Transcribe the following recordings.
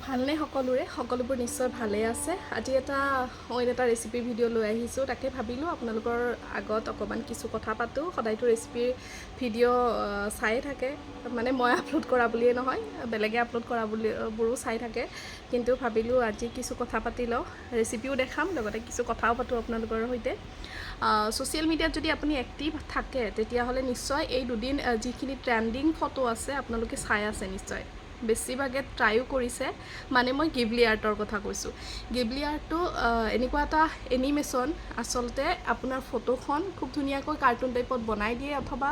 ভালনে সকলোবোৰ নিশ্চয় ভালে আছে। আজি অইন এটা ৰেচিপি ভিডিঅ' লৈ আহিছোঁ। তাকে ভাবিলোঁ আপোনালোকৰ আগত অকণমান কিছু কথা পাতোঁ। সদায়তো ৰেচিপিৰ ভিডিঅ' চাই থাকে, মানে মই আপলোড কৰা বুলিয়ে নহয়, বেলেগে আপলোড কৰা বোৰো চাই থাকে, কিন্তু ভাবিলোঁ আজি কিছু কথা পাতি লওঁ, ৰেচিপিও দেখাম, লগতে কিছু কথাও পাতোঁ আপোনালোকৰ সৈতে। ছ'চিয়েল মিডিয়াত যদি আপুনি এক্টিভ থাকে তেতিয়াহ'লে নিশ্চয় এই দুদিন যিখিনি ট্ৰেণ্ডিং ফটো আছে আপোনালোকে চাই আছে নিশ্চয়। বেছিভাগে ট্ৰাইও কৰিছে, মানে মই গিবলি আৰ্টৰ কথা কৈছোঁ। গিবলি আৰ্টটো এনেকুৱা এটা এনিমেশ্যন, আচলতে আপোনাৰ ফটোখন খুব ধুনীয়াকৈ কাৰ্টুন টাইপত বনাই দিয়ে অথবা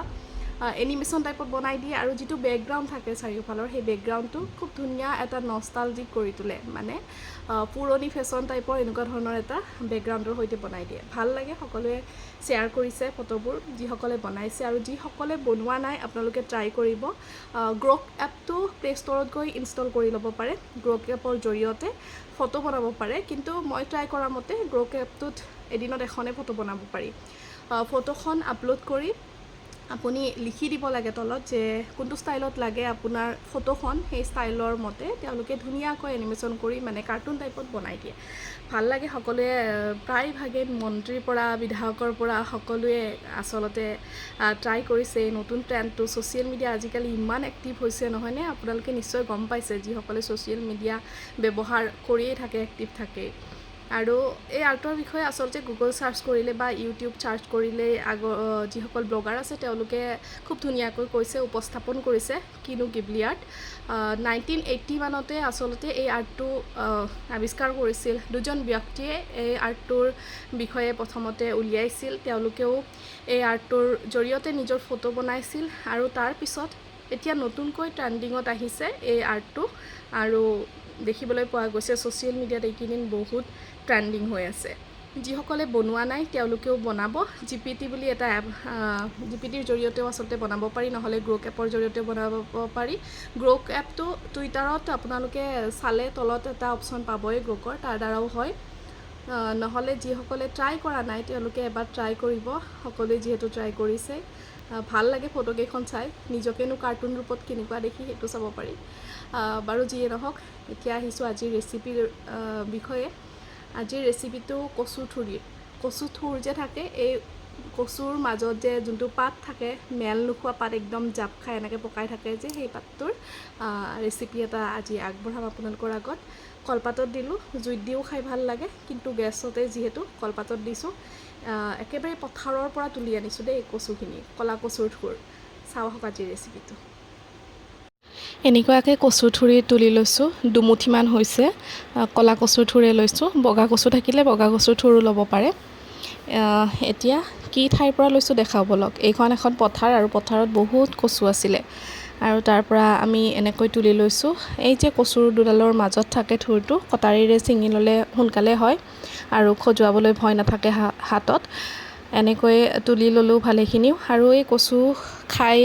এনিমেশ্যন টাইপত বনাই দিয়ে, আৰু যিটো বেকগ্ৰাউণ্ড থাকে চাৰিওফালৰ সেই বেকগ্ৰাউণ্ডটো খুব ধুনীয়া এটা নষ্টালজিক কৰি তোলে, মানে পুৰণি ফেশ্বন টাইপৰ এনেকুৱা ধৰণৰ এটা বেকগ্ৰাউণ্ডৰ সৈতে বনাই দিয়ে। ভাল লাগে, সকলোৱে শ্বেয়াৰ কৰিছে ফটোবোৰ, যিসকলে বনাইছে, আৰু যিসকলে বনোৱা নাই আপোনালোকে ট্ৰাই কৰিব। গ্ৰক এপটো প্লে' ষ্ট'ৰত গৈ ইনষ্টল কৰি ল'ব পাৰে। গ্ৰক এপৰ জৰিয়তে ফটো বনাব পাৰে, কিন্তু মই ট্ৰাই কৰা মতে গ্ৰক এপটোত এদিনত এখনে ফটো বনাব পাৰি। ফটোখন আপলোড কৰি আপুনি লিখি দিব লাগে তলত যে কোনটো ষ্টাইলত লাগে আপোনাৰ ফটোখন, সেই ষ্টাইলৰ মতে তেওঁলোকে ধুনীয়াকৈ এনিমেশ্যন কৰি মানে কাৰ্টুন টাইপত বনাই দিয়ে। ভাল লাগে, সকলোৱে প্ৰায়ভাগে মন্ত্ৰীৰ পৰা বিধায়কৰ পৰা সকলোৱে আচলতে ট্ৰাই কৰিছে এই নতুন ট্ৰেণ্ডটো। ছ'চিয়েল মিডিয়া আজিকালি ইমান এক্টিভ হৈছে নহয়নে, আপোনালোকে নিশ্চয় গম পাইছে যিসকলে ছ'চিয়েল মিডিয়া ব্যৱহাৰ কৰিয়েই থাকে, এক্টিভ থাকে। আৰু এই আৰ্টৰ বিষয়ে আচলতে গুগল চাৰ্চ কৰিলে বা ইউটিউব চাৰ্চ কৰিলে যিসকল ব্লগাৰ আছে তেওঁলোকে খুব ধুনীয়াকৈ কৈছে, উপস্থাপন কৰিছে কিনো গিবলি আৰ্ট। 1980 মানতে আচলতে এই আৰ্টটো আৱিষ্কাৰ কৰিছিল দুজন ব্যক্তিয়ে। এই আৰ্টটোৰ বিষয়ে প্ৰথমতে উলিয়াইছিল, তেওঁলোকেও এই আৰ্টটোৰ জৰিয়তে নিজৰ ফটো বনাইছিল, আৰু তাৰপিছত এতিয়া নতুনকৈ ট্ৰেণ্ডিঙত আহিছে এই আৰ্টটো, আৰু দেখিবলৈ পোৱা গৈছে ছ'চিয়েল মিডিয়াত এইকেইদিন বহুত ট্ৰেণ্ডিং হৈ আছে। যিসকলে বনোৱা নাই তেওঁলোকেও বনাব। জিপিটি বুলি এটা এপ, জিপিটিৰ জৰিয়তেও আচলতে বনাব পাৰি, নহ'লে গ্ৰক এপৰ জৰিয়তেও বনাব পাৰি। গ্ৰক এপটো টুইটাৰত আপোনালোকে চালে তলত এটা অপশ্যন পাবই গ্ৰকৰ, তাৰ দ্বাৰাও হয়। নহ'লে যিসকলে ট্ৰাই কৰা নাই তেওঁলোকে এবাৰ ট্ৰাই কৰিব, সকলোৱে যিহেতু ট্ৰাই কৰিছে। ভাল লাগে ফটোকেইখন চাই, নিজকেনো কাৰ্টুন ৰূপত কেনেকুৱা দেখি সেইটো চাব পাৰি। বাৰু যিয়ে নহওক, এতিয়া আহিছোঁ আজিৰ ৰেচিপিৰ বিষয়ে। আজিৰ ৰেচিপিটো কচু থুৰ যে থাকে, এই কচুৰ মাজত যে যোনটো পাত থাকে, মেল নোখোৱা পাত, একদম জাপ খাই এনেকৈ পকাই থাকে যে, সেই পাতটোৰ ৰেচিপি এটা আজি আগবঢ়াম আপোনালোকৰ আগত। কলপাতত দিলোঁ, জুইত দিও খাই ভাল লাগে, কিন্তু গেছতে যিহেতু কলপাতত দিছোঁ। একেবাৰে পথাৰৰ পৰা তুলি আনিছোঁ দেই কচুখিনি, ক'লা কচুৰ থুৰ। চাওঁ আহক আজিৰ ৰেচিপিটো। এনেকুৱাকৈ কচু থুৰি তুলি লৈছোঁ, দুমুঠিমান হৈছে। ক'লা কচুৰ থুৰে লৈছোঁ, বগা কচু থাকিলে বগা কচুৰ থুৰো ল'ব পাৰে। এতিয়া কি ঠাইৰ পৰা লৈছোঁ দেখাওঁ ব'লক। এইখন এখন পথাৰ, আৰু পথাৰত বহুত কচু আছিলে, আৰু তাৰ পৰা আমি এনেকৈ তুলি লৈছোঁ। এই যে কচুৰ দুডালৰ মাজত থাকে থুৰটো, কটাৰীৰে ছিঙি ল'লে সোনকালে হয়, আৰু খজুৱাবলৈ ভয় নাথাকে হাতত। এনেকৈ তুলি ল'লোঁ ভালেখিনিও। আৰু এই কচু খাই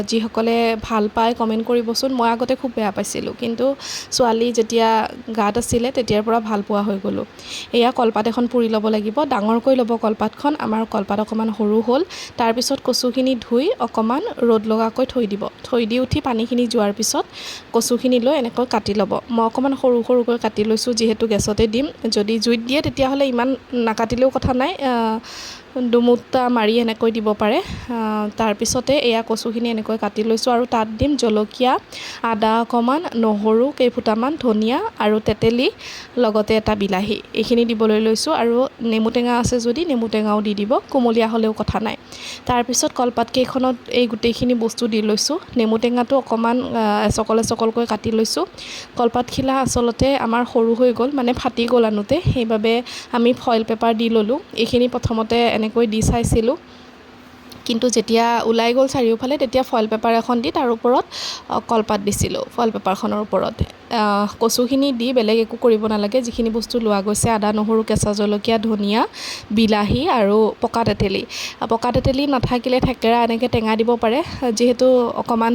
যিসকলে ভাল পায় কমেণ্ট কৰিবচোন। মই আগতে খুব বেয়া পাইছিলোঁ, কিন্তু ছোৱালী যেতিয়া গাত আছিলে তেতিয়াৰ পৰা ভাল পোৱা হৈ গ'লোঁ। এয়া কলপাত এখন পুৰি ল'ব লাগিব, ডাঙৰকৈ ল'ব কলপাতখন। আমাৰ কলপাত অকণমান সৰু হ'ল। তাৰপিছত কচুখিনি ধুই অকণমান ৰ'দ লগাকৈ থৈ দিব। থৈ দি উঠি পানীখিনি যোৱাৰ পিছত কচুখিনি লৈ এনেকৈ কাটি ল'ব। মই অকণমান সৰু সৰুকৈ কাটি লৈছোঁ, যিহেতু গেছতে দিম। যদি জুইত দিয়ে তেতিয়াহ'লে ইমান নাকাটিলেও কথা নাই, দুমুঠা মাৰি এনেকৈ দিব পাৰে। তাৰপিছতে এয়া কচুখিনি এনেকৈ কাটি লৈছোঁ, আৰু তাত দিম জলকীয়া, আদা অকণমান, নহৰু কেইফুটামান, ধনিয়া আৰু তেতেলী, লগতে এটা বিলাহী, এইখিনি দিবলৈ লৈছোঁ। আৰু নেমু টেঙা আছে যদি নেমু টেঙাও দি দিব, কুমলীয়া হ'লেও কথা নাই। তাৰপিছত কলপাতকেইখনত এই গোটেইখিনি বস্তু দি লৈছোঁ। নেমু টেঙাটো অকণমান এচকলকৈ কাটি লৈছোঁ। কলপাতখিলা আচলতে আমাৰ সৰু হৈ গ'ল, মানে ফাটি গ'ল আনোতে, সেইবাবে আমি ফইল পেপাৰ দি ল'লোঁ। এইখিনি প্ৰথমতে এনেকৈ দি চাইছিলোঁ, কিন্তু যেতিয়া ওলাই গ'ল চাৰিওফালে তেতিয়া ফইল পেপাৰ এখন দি তাৰ ওপৰত কলপাত দিছিলোঁ, ফইল পেপাৰখনৰ ওপৰত। কচুখিনি দি বেলেগ একো কৰিব নালাগে। যিখিনি বস্তু লোৱা গৈছে, আদা, নহৰু, কেঁচা জলকীয়া, ধনিয়া, বিলাহী আৰু পকা তেতেলী নাথাকিলে থেকেৰা এনেকৈ টেঙা দিব পাৰে। যিহেতু অকণমান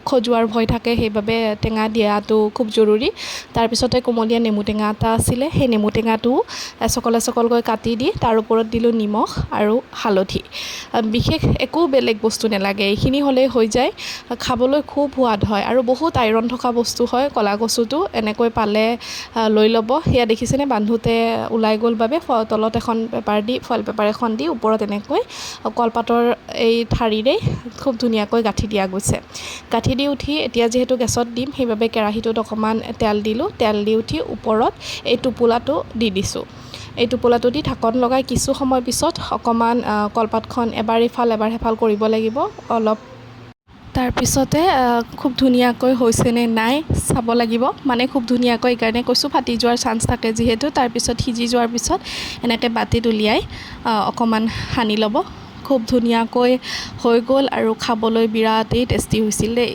খজুৱাৰ ভয় থাকে, সেইবাবে টেঙা দিয়াটো খুব জৰুৰী। তাৰপিছতে কুমলীয়া নেমু টেঙা এটা আছিলে, সেই নেমু টেঙাটোও এচকলকৈ কাটি দি তাৰ ওপৰত দিলোঁ নিমখ আৰু হালধি। বিশেষ একো বেলেগ বস্তু নালাগে, এইখিনি হ'লেই হৈ যায়। খাবলৈ খুব সোৱাদ হয়, আৰু বহুত আইৰণ থকা বস্তু হয়। ক'লা কচু কচুটো এনেকৈ পালে লৈ ল'ব। সেয়া দেখিছেনে বান্ধোতে ওলাই গ'ল বাবে তলত এখন পেপাৰ দি ফইল পেপাৰ এখন দি ওপৰত এনেকৈ কলপাতৰ এই ঠাৰিৰে খুব ধুনীয়াকৈ গাঁঠি দিয়া গৈছে। গাঁঠি দি উঠি এতিয়া যিহেতু গেছত দিম সেইবাবে কেৰাহীটোত অকণমান তেল দিলোঁ। তেল দি উঠি ওপৰত এই টোপোলাটো দি দিছোঁ। এই টোপোলাটো দি ঢাকন লগাই কিছু সময় পিছত অকণমান কলপাতখন এবাৰ ইফাল এবাৰ সিফাল কৰিব লাগিব অলপ। তাৰপিছতে খুব ধুনীয়াকৈ হৈছেনে নাই চাব লাগিব, মানে খুব ধুনীয়াকৈ এইকাৰণে কৈছোঁ ফাটি যোৱাৰ চান্স থাকে যিহেতু। তাৰপিছত সিজি যোৱাৰ পিছত এনেকৈ বাতিত উলিয়াই অকণমান সানি ল'ব। খুব ধুনীয়াকৈ হৈ গ'ল আৰু খাবলৈ বিৰাটেই টেষ্টি হৈছিল দেই।